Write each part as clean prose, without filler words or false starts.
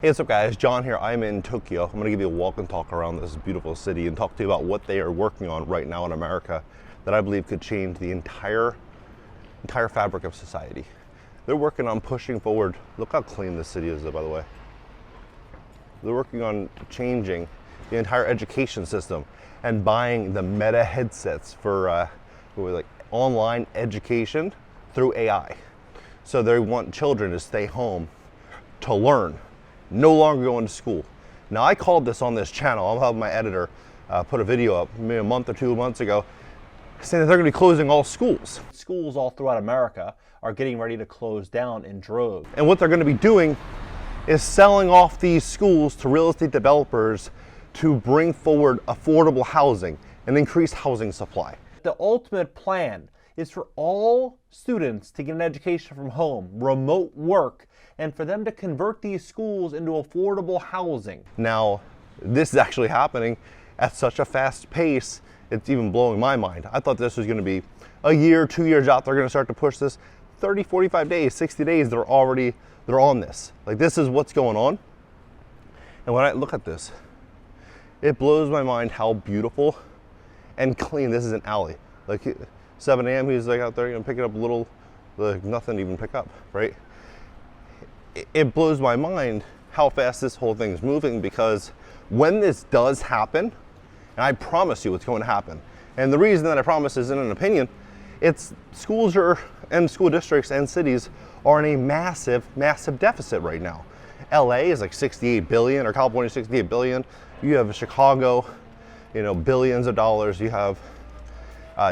Hey, what's up guys? John here. I'm in Tokyo. I'm going to give you a walk and talk around this beautiful city and talk to you about what they are working on right now in America that I believe could change the entire fabric of society. They're working on pushing forward. Look how clean this city is, by the way. They're working on changing the entire education system and buying the meta headsets for like online education through AI. So they want children to stay home to learn, no longer going to school. Now, I called this on this channel. I'll have my editor put a video up maybe a month or 2 months ago saying that they're going to be closing all schools. Schools all throughout America are getting ready to close down in droves. And what they're going to be doing is selling off these schools to real estate developers to bring forward affordable housing and increased housing supply. The ultimate plan is for all students to get an education from home, remote work, and for them to convert these schools into affordable housing. Now, this is actually happening at such a fast pace, it's even blowing my mind. I thought this was going to be a year, 2 years out. They're going to start to push this. 30, 45 days, 60 days, they're on this. Like, this is what's going on. And when I look at this, it blows my mind how beautiful and clean this is. An alley. Like 7 a.m. he's like out there, picking up little, like nothing to even pick up, right? It blows my mind how fast this whole thing is moving, because when this does happen, and I promise you it's going to happen, and the reason that I promise isn't an opinion, it's schools and school districts and cities are in a massive, massive deficit right now. LA is like 68 billion, or California 68 billion. You have Chicago, billions of dollars. You have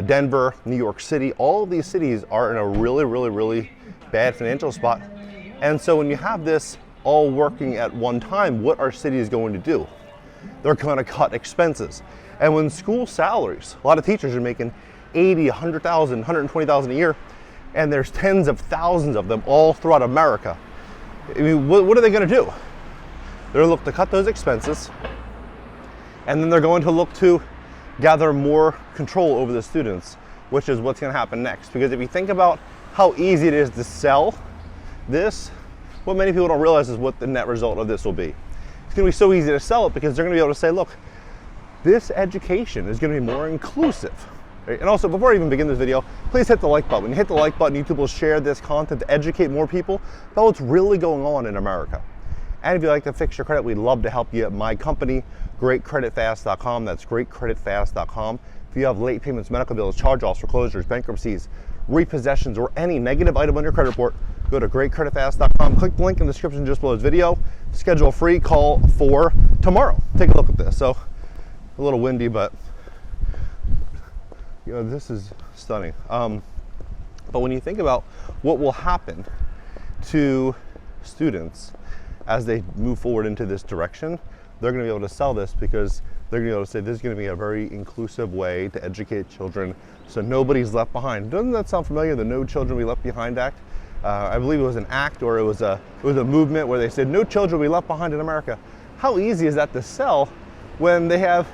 Denver, New York City. All of these cities are in a really, really, really bad financial spot. And so when you have this all working at one time, what are cities going to do? They're going to cut expenses. And when school salaries, a lot of teachers are making 80, 100,000, 120,000 a year, and there's tens of thousands of them all throughout America. I mean, what are they going to do? They're going to look to cut those expenses, and then they're going to look to gather more control over the students, which is what's going to happen next. Because if you think about how easy it is to sell this, what many people don't realize is what the net result of this will be. It's going to be so easy to sell it because they're going to be able to say, look, this education is going to be more inclusive. Right? And also, before I even begin this video, please hit the like button. When you hit the like button, YouTube will share this content to educate more people about what's really going on in America. And if you'd like to fix your credit, we'd love to help you at my company, GreatCreditFast.com. That's GreatCreditFast.com. If you have late payments, medical bills, charge-offs, foreclosures, bankruptcies, repossessions, or any negative item on your credit report, go to GreatCreditFast.com. Click the link in the description just below this video. Schedule a free call for tomorrow. Take a look at this. So, a little windy, but this is stunning. But when you think about what will happen to students as they move forward into this direction, they're going to be able to sell this because they're going to be able to say this is going to be a very inclusive way to educate children so nobody's left behind. Doesn't that sound familiar, the No Children Be Left Behind Act? I believe it was an act, or it was a movement where they said no children will be left behind in America. How easy is that to sell when they have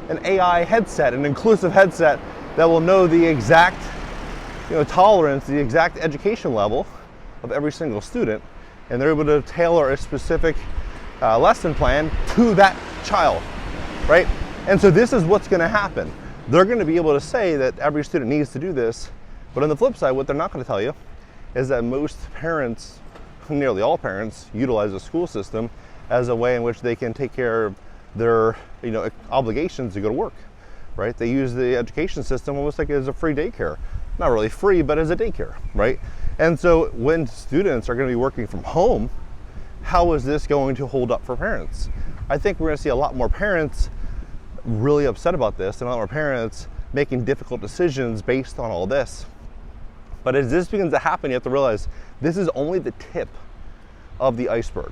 an AI headset, an inclusive headset that will know the exact tolerance, the exact education level of every single student, and they're able to tailor a specific lesson plan to that child, right? And so this is what's going to happen. They're going to be able to say that every student needs to do this, but on the flip side, what they're not going to tell you is that most parents, nearly all parents, utilize the school system as a way in which they can take care of their obligations to go to work, right? They use the education system almost like as a free daycare. Not really free, but as a daycare, right? And so when students are going to be working from home, how is this going to hold up for parents? I think we're going to see a lot more parents really upset about this, and a lot more parents making difficult decisions based on all this. But as this begins to happen, you have to realize this is only the tip of the iceberg.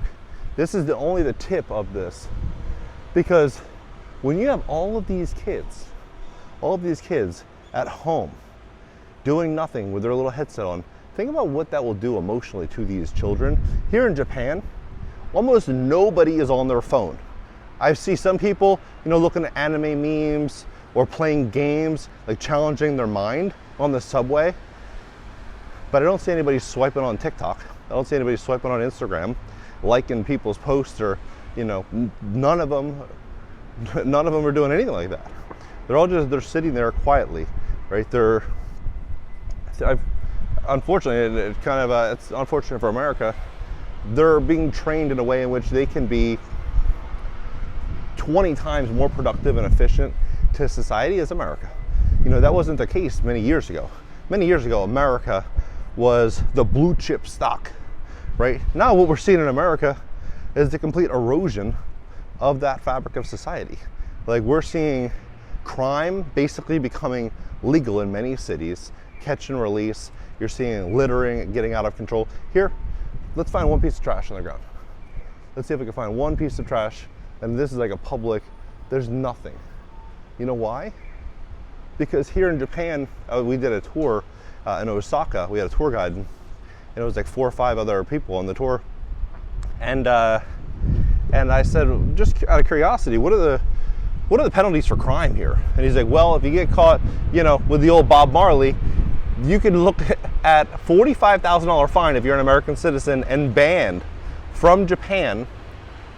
This is only the tip of this. Because when you have all of these kids at home doing nothing with their little headset on, think about what that will do emotionally to these children. Here in Japan, almost nobody is on their phone. I see some people, looking at anime memes or playing games, like challenging their mind on the subway. But I don't see anybody swiping on TikTok. I don't see anybody swiping on Instagram. liking people's posts, or none of them are doing anything like that. They're sitting there quietly, right? Unfortunately, it's unfortunate for America. They're being trained in a way in which they can be 20 times more productive and efficient to society as America. That wasn't the case many years ago. Many years ago, America was the blue chip stock, right? Now what we're seeing in America is the complete erosion of that fabric of society. Like, we're seeing crime basically becoming legal in many cities, catch and release. You're seeing littering getting out of control. Here, let's find one piece of trash on the ground. Let's see if we can find one piece of trash, and this is like a public, there's nothing. You know why? Because here in Japan, we did a tour in Osaka. We had a tour guide, and it was like 4 or 5 other people on the tour. And I said, just out of curiosity, what are the penalties for crime here? And he's like, well, if you get caught, with the old Bob Marley, you can look at $45,000 fine if you're an American citizen and banned from Japan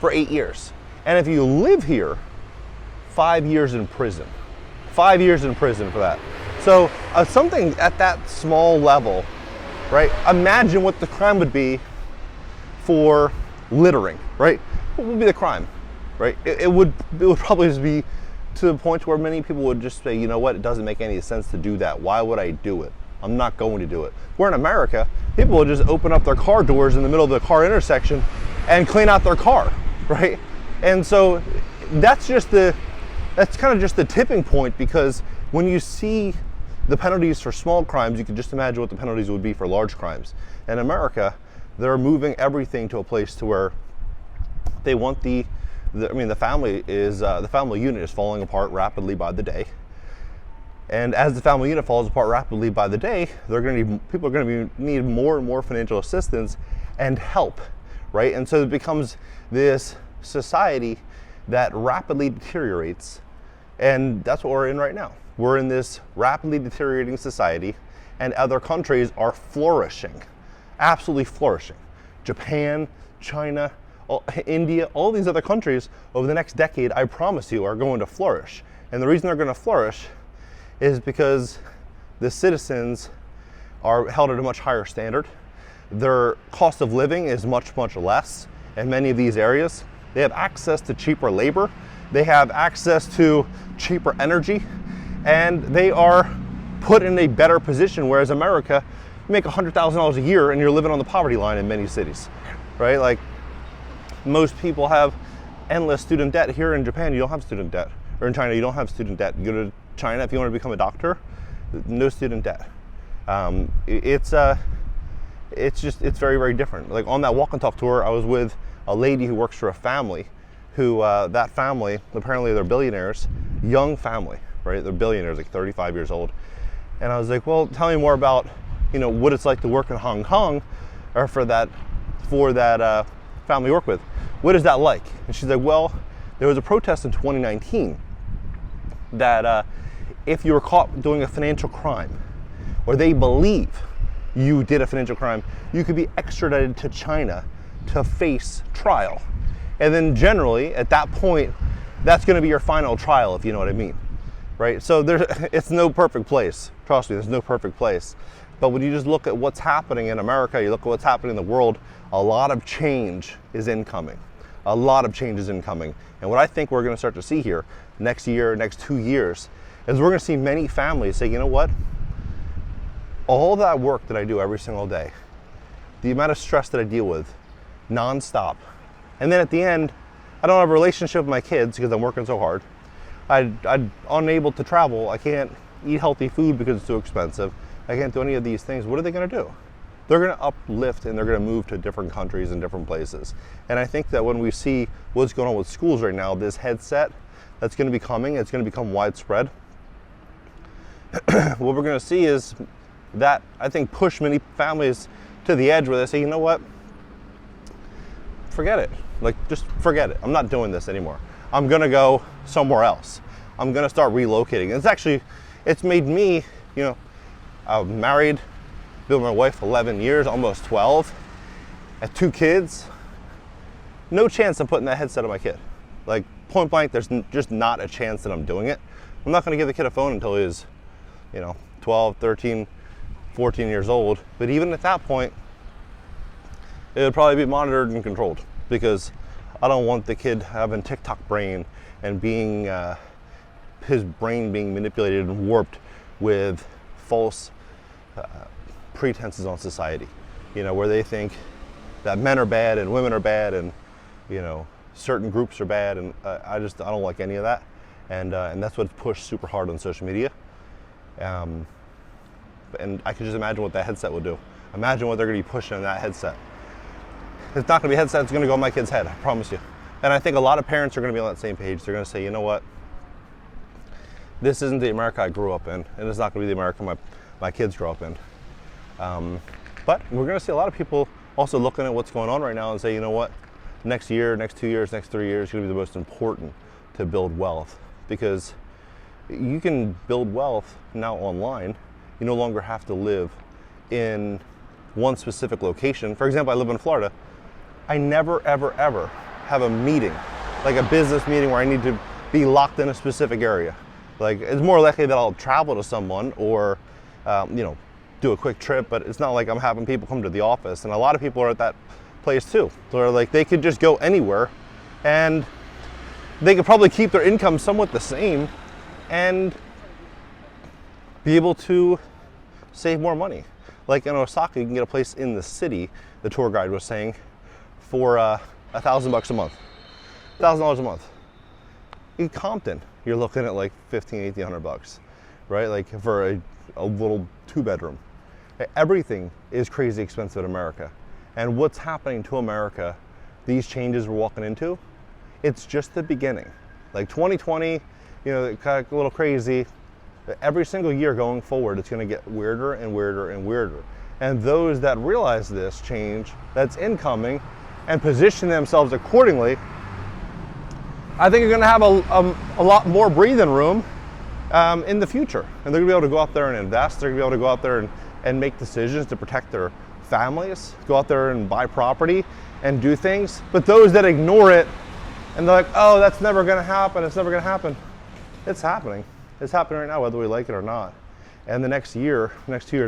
for 8 years. And if you live here, 5 years in prison. 5 years in prison for that. So something at that small level, right? Imagine what the crime would be for littering, right? What would be the crime, right? It would probably just be to the point where many people would just say, you know what, it doesn't make any sense to do that. Why would I do it? I'm not going to do it. Where in America, people will just open up their car doors in the middle of the car intersection and clean out their car, right? And so that's kind of just the tipping point, because when you see the penalties for small crimes, you can just imagine what the penalties would be for large crimes. In America, they're moving everything to a place to where they want the family unit is falling apart rapidly by the day. And as the family unit falls apart rapidly by the day, people are going to need more and more financial assistance and help, right? And so it becomes this society that rapidly deteriorates, and that's what we're in right now. We're in this rapidly deteriorating society, and other countries are flourishing, absolutely flourishing. Japan, China, India, all these other countries over the next decade, I promise you, are going to flourish. And the reason they're going to flourish is because the citizens are held at a much higher standard. Their cost of living is much, much less in many of these areas. They have access to cheaper labor. They have access to cheaper energy, and they are put in a better position. Whereas America, you make $100,000 a year and you're living on the poverty line in many cities, right? Like, most people have endless student debt. Here in Japan, you don't have student debt. Or in China, you don't have student debt. You go to China, if you want to become a doctor, no student debt. It's very, very different. Like, on that walk and talk tour, I was with a lady who works for a family who, that family, apparently they're billionaires, young family, right? They're billionaires, like 35 years old. And I was like, well, tell me more about, what it's like to work in Hong Kong, or for that family you work with. What is that like? And she's like, well, there was a protest in 2019 that if you were caught doing a financial crime, or they believe you did a financial crime, you could be extradited to China to face trial. And then generally, at that point, that's going to be your final trial, if you know what I mean, right? So it's no perfect place. Trust me, there's no perfect place. But when you just look at what's happening in America, you look at what's happening in the world, a lot of change is incoming. A lot of change is incoming. And what I think we're going to start to see here next year, next 2 years, is we're going to see many families say, you know what? All that work that I do every single day, the amount of stress that I deal with nonstop, and then at the end, I don't have a relationship with my kids because I'm working so hard. I'm unable to travel. I can't eat healthy food because it's too expensive. I can't do any of these things. What are they going to do? They're going to uplift, and they're going to move to different countries and different places. And I think that when we see what's going on with schools right now, this headset that's going to be coming, it's going to become widespread. What we're going to see is that, I think, push many families to the edge where they say, you know what? Forget it. Like, just forget it. I'm not doing this anymore. I'm going to go somewhere else. I'm going to start relocating. It's made me, I'm married, been with my wife 11 years, almost 12. I have 2 kids. no chance I'm putting that headset on my kid. Like, point blank, there's just not a chance that I'm doing it. I'm not going to give the kid a phone until he's, 12, 13, 14 years old. But even at that point, it would probably be monitored and controlled, because I don't want the kid having TikTok brain and being his brain being manipulated and warped with false pretenses on society, where they think that men are bad and women are bad and certain groups are bad, and I don't like any of that, and that's what's pushed super hard on social media. And I can just imagine what that headset will do. Imagine what they're going to be pushing in that headset. It's not going to be a headset, it's going to go on my kid's head, I promise you. And I think a lot of parents are going to be on that same page. They're going to say, you know what, this isn't the America I grew up in, and it's not going to be the America my kids grow up in. But we're going to see a lot of people also looking at what's going on right now and say, you know what, next year, next 2 years, next 3 years is going to be the most important to build wealth, because you can build wealth now online. You no longer have to live in one specific location. For example, I live in Florida. I never, ever, ever have a meeting, like a business meeting where I need to be locked in a specific area. Like, it's more likely that I'll travel to someone or, do a quick trip, but it's not like I'm having people come to the office. And a lot of people are at that place too. So like, they could just go anywhere and they could probably keep their income somewhat the same and be able to save more money. Like in Osaka, you can get a place in the city, the tour guide was saying, for $1,000 a month, $1,000 a month. In Compton, you're looking at like $1,500-$1,800, right? Like for a little 2-bedroom. Everything is crazy expensive in America. And what's happening to America, these changes we're walking into, it's just the beginning. Like 2020, it got a little crazy. Every single year going forward, it's going to get weirder and weirder and weirder. And those that realize this change that's incoming and position themselves accordingly, I think are going to have a lot more breathing room in the future. And they're going to be able to go out there and invest. They're going to be able to go out there and make decisions to protect their families, go out there and buy property and do things. But those that ignore it and they're like, oh, that's never going to happen, it's never going to happen. It's happening. It's happening right now, whether we like it or not. And the next 2 years,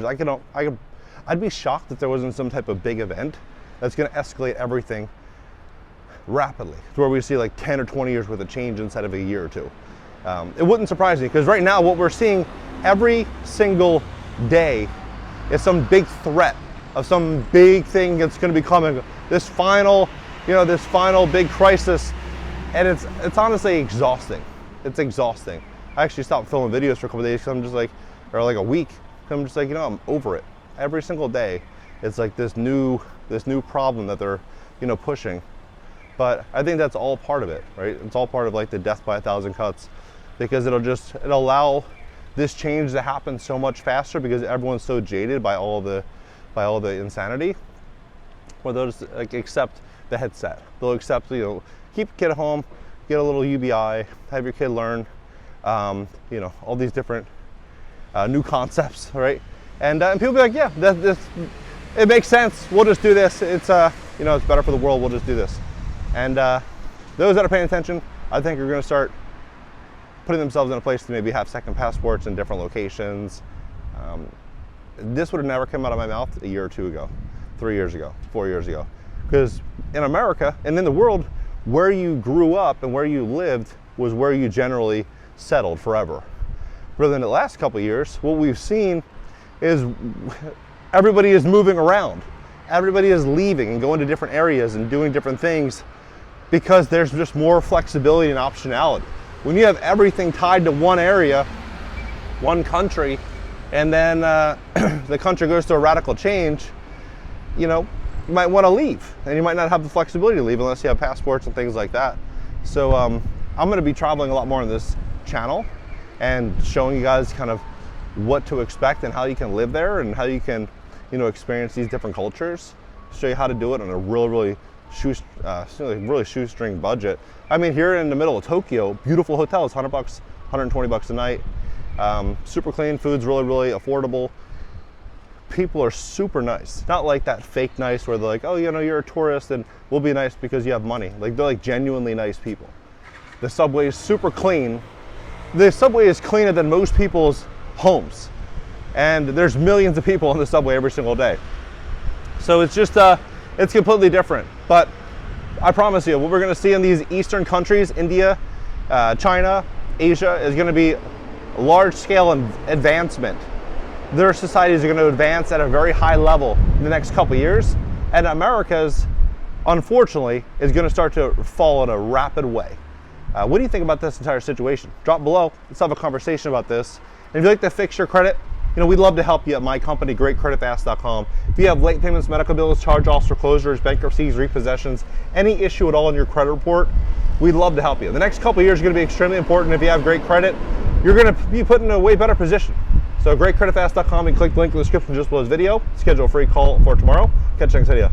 I'd be shocked if there wasn't some type of big event that's going to escalate everything rapidly, to where we see like 10 or 20 years worth of change inside of a year or two. It wouldn't surprise me, because right now what we're seeing every single day is some big threat of some big thing that's going to be coming. This final big crisis, and it's honestly exhausting. It's exhausting. I actually stopped filming videos for a couple of days because I'm just like, or like a week. I'm just like, I'm over it. Every single day, it's like this new problem that they're, pushing. But I think that's all part of it, right? It's all part of like the death by 1,000 cuts, because it'll allow this change to happen so much faster, because everyone's so jaded by all the insanity. Where they'll just like accept the headset. They'll accept, keep your kid at home, get a little UBI, have your kid learn, all these different new concepts, right? And people be like, yeah, it makes sense. We'll just do this. It's it's better for the world. We'll just do this. And those that are paying attention, I think are going to start putting themselves in a place to maybe have second passports in different locations. This would have never come out of my mouth a year or two ago, 3 years ago, 4 years ago. Because in America and in the world, where you grew up and where you lived was where you generally settled forever. But in the last couple of years, what we've seen is everybody is moving around. Everybody is leaving and going to different areas and doing different things, because there's just more flexibility and optionality. When you have everything tied to one area, one country, and then the country goes through a radical change, you might want to leave, and you might not have the flexibility to leave unless you have passports and things like that. So I'm going to be traveling a lot more on this channel and showing you guys kind of what to expect and how you can live there and how you can, experience these different cultures. Show you how to do it on a really shoestring budget. I mean, here in the middle of Tokyo, beautiful hotels, $100, $120 a night. Super clean, food's really affordable. people are super nice. Not like that fake nice where they're like, oh, you know, you're a tourist and we'll be nice because you have money. Like, they're like genuinely nice people. The subway is super clean. The subway is cleaner than most people's homes. And there's millions of people on the subway every single day. So it's just, it's completely different. But I promise you, what we're gonna see in these Eastern countries, India, China, Asia, is gonna be large scale advancement. Their societies are going to advance at a very high level in the next couple of years, and America's, unfortunately, is going to start to fall in a rapid way. What do you think about this entire situation? Drop below. Let's have a conversation about this. And if you'd like to fix your credit, you know, we'd love to help you at my company, GreatCreditFast.com. If you have late payments, medical bills, charge-offs, foreclosures, bankruptcies, repossessions, any issue at all in your credit report, we'd love to help you. The next couple of years are going to be extremely important. If you have great credit, you're going to be put in a way better position. So GreatCreditFast.com and click the link in the description just below this video. Schedule a free call for tomorrow. Catch you next video.